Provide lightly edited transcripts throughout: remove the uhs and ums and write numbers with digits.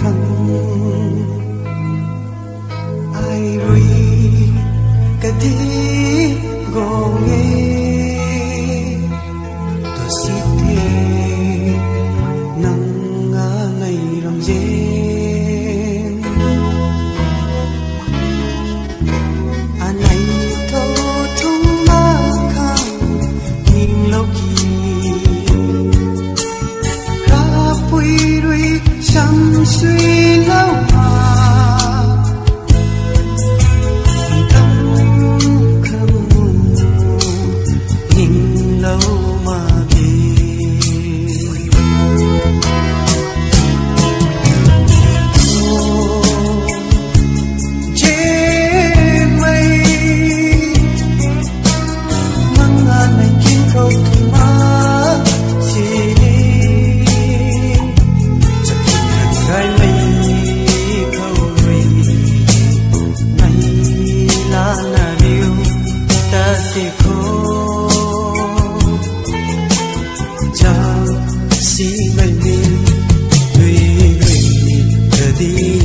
khăng ai rui cái tí gò nghe tôi xin thế nắng ngã ngày làm dễ anh ấy thâu thung má khăng nhìn lâu kỳ chẳng suy lâu mà tâm không nhìn lâu mà về trên mây mang ngàn này kín câu thầm má gai mây câu rì này là điều ta thì khó chẳng xin mây mình tùy giờ đi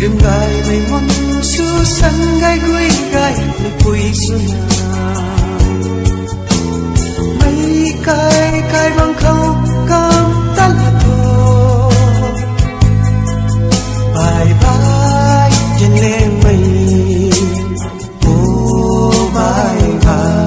đêm gai mây mong su sang gai gối gai nơi cuối xuân mây cay cay bằng khâu cam tan thô bye bye trên lên mây oh bye bye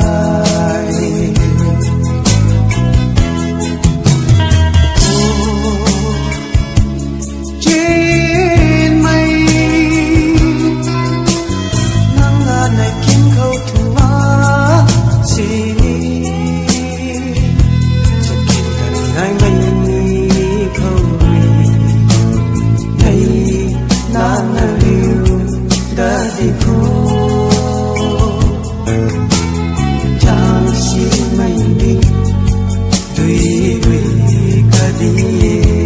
chẳng xin mây đi tùy cả đi